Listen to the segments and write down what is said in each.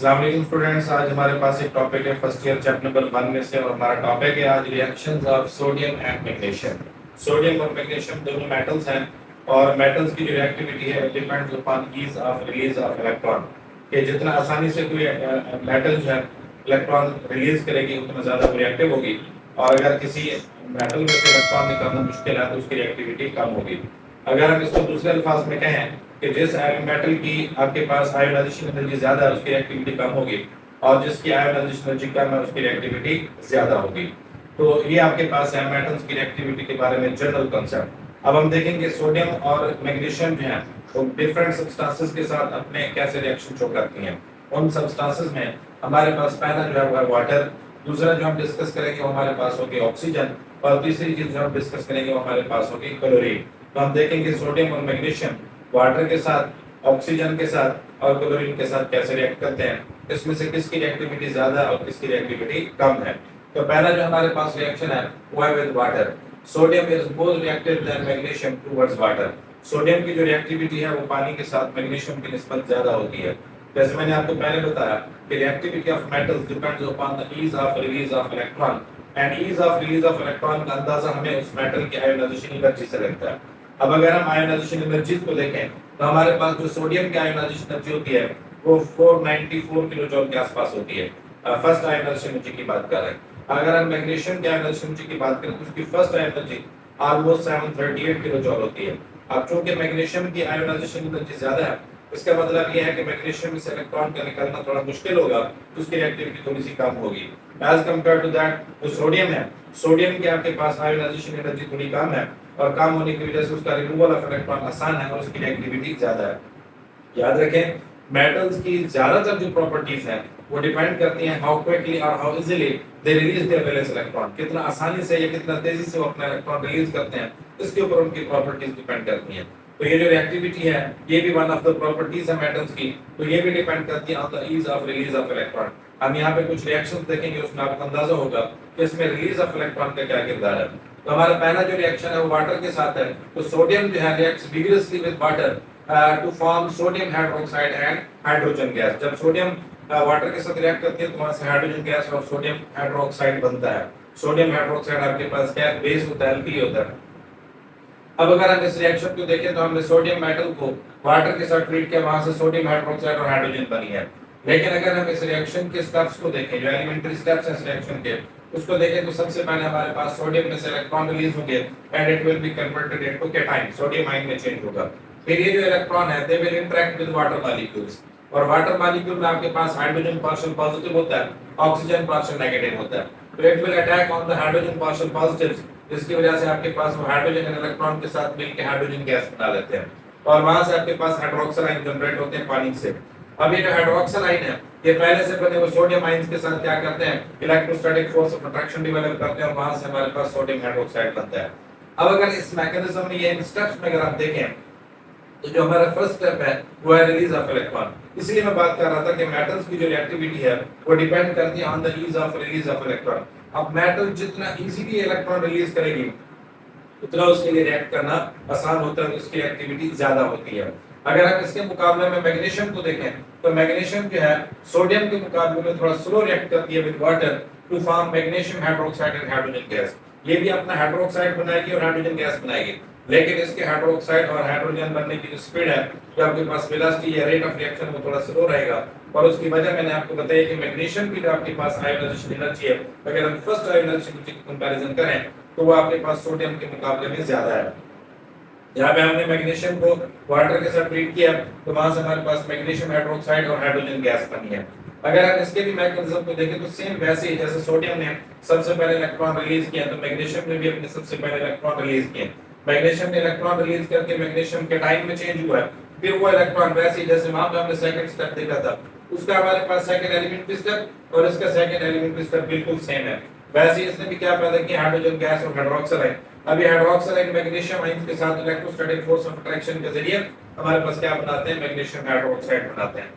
अस्सलाम वालेकुम स्टूडेंट्स। आज हमारे पास एक टॉपिक है फर्स्ट ईयर चैप्टर नंबर 1 में से, और हमारा टॉपिक है आज reactions of sodium and magnesium. Sodium और मैग्नीशियम दोनों मेटल्स हैं, और मेटल्स की जो रिएक्टिविटी है depends upon ease of release of electron. कि जितना आसानी से कोई मेटल जो है इलेक्ट्रॉन रिलीज करेगी उतना ज्यादा रिएक्टिव होगी, और अगर किसी मेटल में से इलेक्ट्रॉन निकालना मुश्किल है तो उसकी रिएक्टिविटी कम होगी। अगर हम इसको दूसरे अल्फाज में कहें कि जिस मेटल की आपके पास आयोनाइजेशन एनर्जी ज्यादा है उसकी रिएक्टिविटी कम होगी, और जिसकी आयोनाइजेशन एनर्जी कम है उसकी रिएक्टिविटी ज्यादा होगी। तो ये आपके पास है मेटल्स की रिएक्टिविटी के बारे में जनरल कांसेप्ट। अब हम देखेंगे सोडियम और मैग्नीशियम जो है वो डिफरेंट सब्सटेंसेस के साथ अपने कैसे रिएक्शन शो करती हैं। उन सब्सटेंसेस में हमारे पास पहला जो है वाटर, दूसरा जो हम डिस्कस करेंगे वो हमारे पास होगी ऑक्सीजन, और तीसरी चीज जो हम डिस्कस करेंगे वो हमारे पास होगी क्लोरीन। तो हम देखेंगे सोडियम और मैग्नीशियम वाटर के साथ, ऑक्सीजन के साथ और क्लोरीन के साथ कैसे रिएक्ट करते हैं, इसमें से किसकी रिएक्टिविटी ज्यादा और किसकी रिएक्टिविटी कम है। तो पहला जो हमारे पास रिएक्शन है वो है with water. Sodium is more reactive than magnesium towards water. Sodium की जो रिएक्टिविटी है वो पानी के साथ मैग्नीशियम की निस्बत ज्यादा होती है। जैसे मैंने आपको पहले बताया कि reactivity of metals depends upon the ease of release of electron, and ease of release of electron का अंदाजा हमें उस मेटल की आयोनाइजेशन एनर्जी से लगता है। अब अगर हम आयोनाइजेशन एनर्जीज को देखें तो हमारे पास जो सोडियम की आयोनाइजेशन एनर्जी होती है वो 494 किलो जूल के आसपास होती है। फर्स्ट आयोनाइजेशन एनर्जी की बात कर रहे हैं। अगर हम मैग्नीशियम की आयोनाइजेशन एनर्जी की बात करें तो उसकी first energy almost 738 kilo joule होती है। अब चूंकि मैग्नीशियम की आयोनाइजेशन एनर्जी ज्यादा है, इसका मतलब ये है कि मैग्नीशियम से इलेक्ट्रॉन का निकलना थोड़ा मुश्किल होगा, तो उसकी रिएक्टिविटी थोड़ी सी कम होगी एज कंपेयर टू दैट जो सोडियम है। सोडियम की आपके पास आयोनाइजेशन एनर्जी थोड़ी कम है, और कम होने की वजह से उसका रिमूवल ऑफ इलेक्ट्रॉन आसान है और उसकी रिएक्टिविटी ज्यादा है। याद रखें, मेटल्स की ज्यादातर जो प्रॉपर्टीज हैं वो डिपेंड करती हैं हाउ क्विकली और how easily they release there valence electron. कितना आसानी से या कितना तेजी से वो अपना इलेक्ट्रॉन रिलीज करते हैं, इसके ऊपर उनकी प्रॉपर्टीज डिपेंड करती हैं। तो ये जो रिएक्टिविटी है ये भी वन ऑफ द प्रॉपर्टीज है मेटल्स की, तो ये भी डिपेंड करती है on the ease of release of electron. हम यहाँ पे कुछ रिएक्शंस देखेंगे, उसमें आपको अंदाजा होगा कि इसमें रिलीज ऑफ इलेक्ट्रॉन का क्या किरदार है। तो हमारा पहला जो रिएक्शन है वो वाटर के साथ है। तो सोडियम जो है reacts vigorously with water to form sodium hydroxide and hydrogen gas. जब सोडियम वाटर के साथ रिएक्ट करती है तो वहां से हाइड्रोजन गैस और सोडियम हाइड्रोक्साइड बनता है। सोडियम हाइड्रोक्साइड आपके पास क्या बेस होता है, एल्की होता है। अब अगर हम इस रिएक्शन को देखें तो हमने सोडियम मेटल को वाटर के साथ ट्रीट किया, वहां से सोडियम हाइड्रोक्साइड और हाइड्रोजन बनी है। लेकिन अगर हम इस रिएक्शन के स्टेप्स को देखें, जो एलिमेंट्री स्टेप्स हैं इस रिएक्शन के, उसको देखें तो सबसे पहले हमारे पास सोडियम में से इलेक्ट्रॉन रिलीज होंगे and it will be converted into cation, sodium ion में चेंज होगा। फिर ये जो इलेक्ट्रॉन है they will interact with water molecules, और वाटर मॉलिक्यूल में आपके पास हाइड्रोजन पार्शियल पॉजिटिव होता है, ऑक्सीजन पार्शियल नेगेटिव होता है। तो it will attack on the hydrogen partial positives, जिसकी वजह से आपके पास वो हाइड्रोजन इलेक्ट्रॉन के साथ मिलकर हाइड्रोजन गैस बना लेते हैं, और वहां से आपके पास हाइड्रोक्साइड आयन जनरेट होते हैं पानी से। अब ये जो हाइड्रोक्साइड आयन है ये पहले से बने हुए सोडियम आयंस के साथ क्या करते हैं, electrostatic force of attraction develop करते हैं, और वहां से हमारे पास सोडियम हाइड्रोक्साइड बनता है। अब अगर इस मैकेनिज्म में ये इन स्टेप्स में अगर आप देखें तो जो हमारा फर्स्ट स्टेप है वो है रिलीज ऑफ इलेक्ट्रॉन। इसलिए मैं बात कर रहा था कि मेटल्स की जो रिएक्टिविटी है वो डिपेंड करती है on the ease of release of electron. अब मेटल जितना इजीली इलेक्ट्रॉन रिलीज करेगी उतना उसके लिए रिएक्ट करना आसान होता है, उसकी एक्टिविटी ज्यादा होती है। अगर हम इसके मुकाबले में मैग्नीशियम को देखें तो मैग्नीशियम जो है सोडियम के मुकाबले में थोड़ा स्लो रिएक्ट करती है with water to form magnesium hydroxide and hydrogen gas. ये भी अपना हाइड्रोक्साइड बनाएगी और हाइड्रोजन गैस बनाएगी, लेकिन इसके हाइड्रोक्साइड और हाइड्रोजन बनने की जो स्पीड है, जो आपके पास वेलोसिटी या रेट ऑफ रिएक्शन वो थोड़ा स्लो रहेगा। और उसकी वजह मैंने आपको बताई कि मैग्नीशियम की जो आपके पास आयोनाइजेशन एनर्जी है, अगर हम फर्स्ट आयोनाइजेशन एनर्जी की कंपैरिजन करें तो वो आपके पास सोडियम के मुकाबले में ज्यादा है। यहाँ पे हमने मैग्नीशियम को वाटर के साथ ट्रीट किया तो वहां से हमारे पास मैग्नीशियम हाइड्रोक्साइड और हाइड्रोजन गैस बनी है। अगर हम इसके भी मैकेनिज्म को देखें तो सेम वैसे ही जैसे सोडियम ने सबसे पहले इलेक्ट्रॉन रिलीज किया, तो मैग्नीशियम ने भी अपने सबसे पहले इलेक्ट्रॉन रिलीज किए। मैग्नीशियम ने इलेक्ट्रॉन रिलीज करके मैग्नीशियम कैटायन में चेंज हुआ है, फिर वो इलेक्ट्रॉन वैसे ही जैसे वहां पे हमने सेकंड स्टेप देखा था, उसका हमारे पास सेकंड एलिमेंट्री स्टेप और इसका सेकंड एलिमेंट्री स्टेप बिल्कुल सेम है। वैसे ही इसने भी क्या पैदा किया, हाइड्रोजन गैस और हाइड्रोक्साइड आयन। अभी हाइड्रोक्साइड आयन मैग्नीशियम आयन के साथ इलेक्ट्रोस्टैटिक फोर्स ऑफ अट्रैक्शन के जरिए हमारे पास क्या बनाते हैं, मैग्नीशियम हाइड्रोक्साइड बनाते हैं।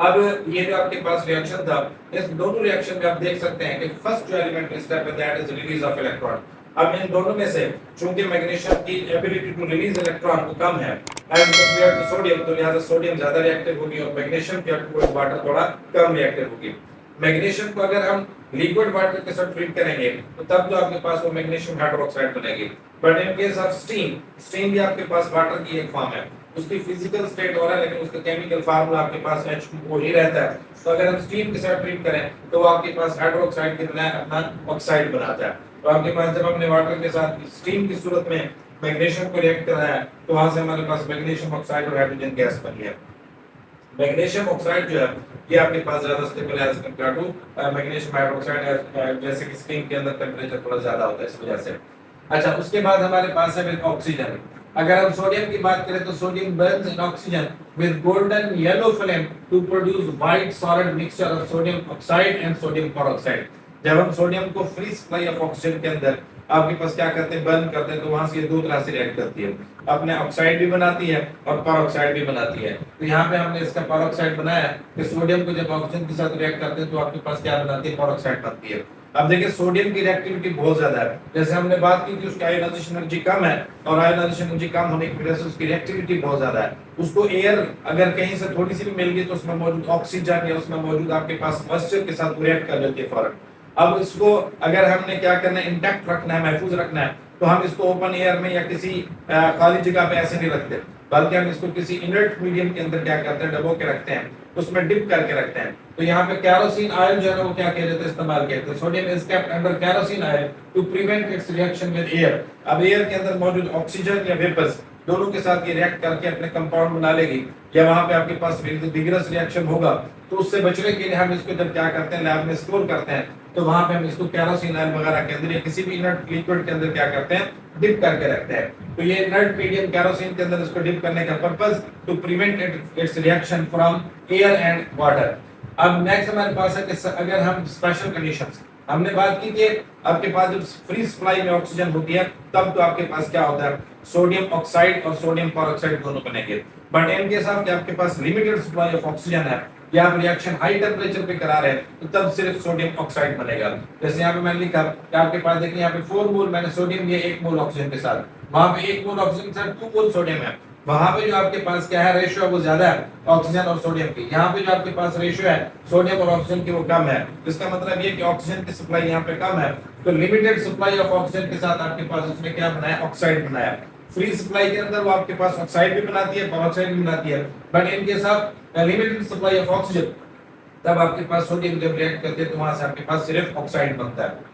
अब ये जो आपके पास रिएक्शन था, इस दोनों रिएक्शन में आप देख सकते हैं कि फर्स्ट जो एलिमेंट्री स्टेप है that is release of electron. अब इन दोनों में से चूंकि मैग्नीशियम की एबिलिटी टू रिलीज इलेक्ट्रॉन वो कम है, एज कंपेयर टू सोडियम, तो लिहाजा सोडियम ज्यादा रिएक्टिव होगी और मैग्नीशियम के अकॉर्डिंग वाटर थोड़ा कम रिएक्टिव होगी। मैग्नीशियम को अगर हम लिक्विड वाटर के साथ ट्रीट करेंगे तो तब तो आपके पास वो मैग्नीशियम हाइड्रोक्साइड बनेगी। But in case of steam, steam भी आपके पास वाटर की एक फॉर्म है, उसकी फिजिकल स्टेट और है लेकिन उसका केमिकल फार्मूला आपके पास H2O ही रहता है। तो अगर हम स्टीम के साथ ट्रीट करें तो वो आपके पास हाइड्रोक्साइड की तरह अपना ऑक्साइड बनाता है। तो आपके पास जब हमने वाटर के साथ स्टीम की सूरत में मैग्नीशियम को रिएक्ट कराया है तो वहां से हमारे पास मैग्नीशियम ऑक्साइड और हाइड्रोजन गैस बनी है। मैग्नीशियम ऑक्साइड जो है ये आपके पास ज्यादा स्टेबल है as compared to magnesium hydroxide, जैसे कि स्टीम के अंदर टेंपरेचर थोड़ा ज्यादा होता है इस वजह से। अच्छा, उसके बाद हमारे पास है विद ऑक्सीजन। अगर हम सोडियम की बात करें तो sodium burns in oxygen with golden yellow flame to produce white solid mixture of sodium oxide and sodium peroxide. जब हम सोडियम को फ्री सप्लाई ऑफ ऑक्सीजन के अंदर आपके पास क्या करते हैं, बर्न करते हैं, तो वहां से ये दो तरह से रिएक्ट करती है, अपने ऑक्साइड भी बनाती है और पेरोक्साइड भी बनाती है। तो यहाँ पे हमने इसका पेरोक्साइड बनाया कि सोडियम को जब ऑक्सीजन के साथ रिएक्ट करते हैं तो आपके पास क्या बनाती है, पेरोक्साइड बनती है। अब देखिए सोडियम की रिएक्टिविटी बहुत ज्यादा है, जैसे हमने बात की थी उसकी आयोनाइजेशन एनर्जी कम है और आयोनाइजेशन एनर्जी कम होने की वजह से उसकी रिएक्टिविटी बहुत ज्यादा है। उसको एयर अगर कहीं से थोड़ी सी भी मिल गई तो उसमें मौजूद ऑक्सीजन या उसमें मौजूद आपके पास मॉइस्चर के साथ रिएक्ट कर लेती है फौरन। अब इसको अगर हमने क्या करना है, इंटैक्ट रखना है, महफूज रखना है, तो हम इसको ओपन एयर में या किसी खाली जगह पे ऐसे नहीं रखते, बल्कि हम इसको किसी इनर्ट मीडियम के अंदर क्या करते हैं, डबो के रखते हैं, उसमें डिप करके रखते हैं। तो यहाँ पे कैरोसिन ऑयल जो है वो क्या कहते हैं, इस्तेमाल करते हैं। Sodium is kept under kerosene oil to prevent its reaction with air. अब एयर के अंदर मौजूद ऑक्सीजन या वेपर्स दोनों के साथ ये रिएक्ट करके अपने कंपाउंड बना लेगी, या वहां पे आपके पास विगरस रिएक्शन होगा तो उससे बचने के लिए हम इसको जब क्या करते हैं, लैब में स्टोर करते हैं, तो वहां पे हम इसको कैरोसिन ऑयल वगैरह के अंदर या किसी भी इनर्ट लिक्विड के अंदर क्या करते हैं, डिप करके रखते हैं। तो ये इनर्ट मीडियम कैरोसिन के अंदर इसको डिप करने का purpose to prevent its reaction from air and water. अब नेक्स्ट हमारे पास है कि अगर हम स्पेशल कंडीशंस, हमने बात की कि आपके पास जब फ्री सप्लाई में ऑक्सीजन होती है तब तो आपके पास क्या होता है, सोडियम ऑक्साइड और सोडियम पेरोक्साइड दोनों बनेंगे। बट इन केस ऑफ कि आपके पास लिमिटेड सप्लाई ऑफ ऑक्सीजन है या आप रिएक्शन हाई टेंपरेचर पे करा रहे हैं तो तब सिर्फ सोडियम ऑक्साइड बनेगा। जैसे यहाँ पे मैंने लिखा कि आपके पास देखिए यहाँ पे 4 मोल मैंने सोडियम लिया 1 मोल ऑक्सीजन के साथ, वहां पे 1 मोल ऑक्सीजन के साथ 2 मोल सोडियम है, वहां पे जो आपके पास क्या है, रेशियो है वो ज्यादा है ऑक्सीजन और सोडियम की। यहाँ पे जो आपके पास रेशियो है सोडियम और ऑक्सीजन की वो कम है। इसका मतलब ये कि ऑक्सीजन की सप्लाई यहाँ पे कम है, तो लिमिटेड सप्लाई ऑफ ऑक्सीजन के साथ आपके पास उसने क्या बनाया, ऑक्साइड बनाया। फ्री सप्लाई के अंदर वो आपके पास ऑक्साइड भी बनाती है, पेरोक्साइड भी बनाती है। But in case of limited supply of oxygen तब आपके पास सोडियम जब रिएक्ट करते हैं तो वहां से आपके पास सिर्फ ऑक्साइड बनता है।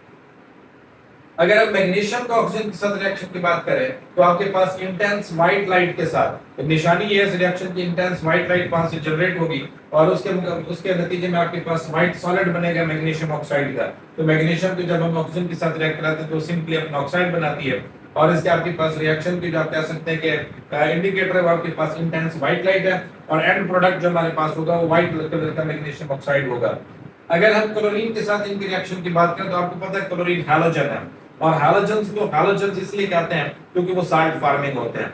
अगर हम मैग्नीशियम का ऑक्सीजन के साथ रिएक्शन की बात करें तो आपके पास इंटेंस व्हाइट लाइट के साथ, तो निशानी ये है इस रिएक्शन की, इंटेंस व्हाइट लाइट वहां से जनरेट होगी और उसके नतीजे में आपके पास व्हाइट सॉलिड बनेगा मैग्नीशियम ऑक्साइड का। तो मैग्नीशियम को जब हम ऑक्सीजन के साथ रिएक्ट कराते हैं तो सिंपली अपना ऑक्साइड बनाती है और इसके आपके पास रिएक्शन की जो आप कह सकते हैं कि इंडिकेटर है वो आपके पास इंटेंस व्हाइट लाइट है और एंड प्रोडक्ट जो हमारे पास होगा वो व्हाइट कलर का मैग्नीशियम ऑक्साइड होगा। अगर हम क्लोरीन के साथ इनकी रिएक्शन की बात करें तो आपको पता है क्लोरीन हैलोजन है और हैलोजन्स को हैलोजन्स इसलिए कहते हैं क्योंकि वो साल्ट फार्मिंग होते हैं।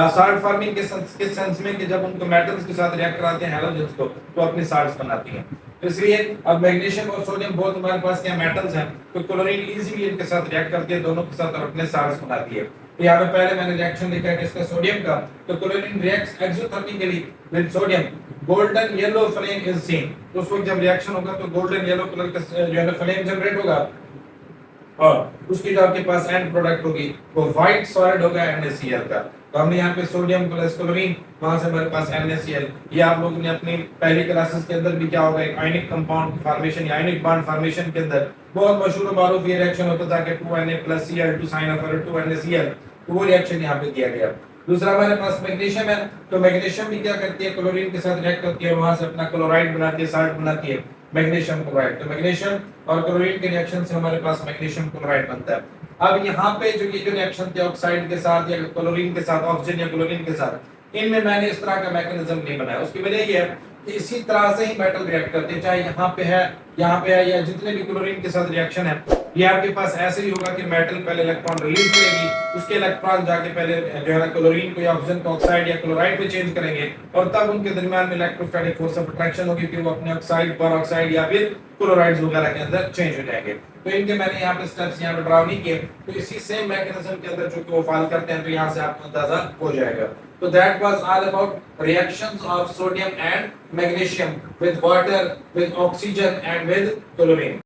साल्ट फार्मिंग के सेंस में कि जब उनको मेटल्स के साथ रिएक्ट कराते हैं हैलोजन्स को तो अपनी साल्ट्स बनाती हैं। इसलिए अब मैग्नीशियम और सोडियम बोथ हमारे पास क्या मेटल्स हैं, तो क्लोरीन इजीली इनके साथ रिएक्ट करती है दोनों के साथ और अपने साल्ट्स बनाती है। तो यहाँ पे पहले मैंने रिएक्शन लिखा है किसका, सोडियम का, तो chlorine reacts exothermically with sodium, golden yellow flame is seen. तो उस वक्त जब रिएक्शन होगा तो गोल्डन येलो कलर का जो है फ्लेम जनरेट होगा और उसकी जो आपके पास एंड प्रोडक्ट होगी वो व्हाइट सॉलिड होगा NaCl का। तो हमने यहाँ पे सोडियम प्लस क्लोरीन, वहां से हमारे पास NaCl। ये आप लोगों ने अपनी पहली क्लासेस के अंदर भी क्या होगा, एक आयनिक कंपाउंड फॉर्मेशन या आयनिक बॉन्ड फॉर्मेशन के अंदर बहुत मशहूर और मारूफ ये रिएक्शन होता था कि 2Na+Cl to sign of 2NaCl, तो वो रिएक्शन यहाँ पे दिया गया। दूसरा हमारे पास मैग्नीशियम है, तो मैग्नीशियम भी क्या करती है, क्लोरीन के साथ रिएक्ट करती है, वहां से अपना क्लोराइड बनाती है, साल्ट बनाती है, मैग्नीशियम क्लोराइड। तो मैग्नीशियम और क्लोरीन के रिएक्शन से हमारे पास मैग्नीशियम क्लोराइड बनता है। अब यहाँ पे जो ये जो रिएक्शन थी ऑक्साइड के साथ या क्लोरीन के साथ, ऑक्सीजन या क्लोरीन के साथ, इनमें मैंने इस तरह का मैकेनिज्म नहीं बनाया। उसकी वजह ये है कि इसी तरह से ही मेटल रिएक्ट करते हैं, चाहे यहाँ पे है, यहाँ पे है, या जितने भी क्लोरीन के साथ रिएक्शन है, ये आपके पास ऐसे ही होगा कि मेटल पहले इलेक्ट्रॉन रिलीज करेगी, उसके इलेक्ट्रॉन जाके पहले जो है ना क्लोरीन को या ऑक्सीजन को ऑक्साइड या क्लोराइड में चेंज करेंगे और तब उनके दरमियान में इलेक्ट्रोस्टैटिक फोर्स ऑफ अट्रैक्शन होगी कि वो अपने ऑक्साइड पर ऑक्साइड या फिर क्लोराइड्स वगैरह के अंदर चेंज हो जाएंगे। तो इनके मैंने यहाँ पे स्टेप्स यहाँ पे ड्रा नहीं किए, तो इसी सेम मैकेनिज्म के अंदर जो कि वो फॉलो करते हैं, तो यहाँ से आपको अंदाजा हो जाएगा। So that was all about reactions of sodium and magnesium with water, with oxygen and with chlorine.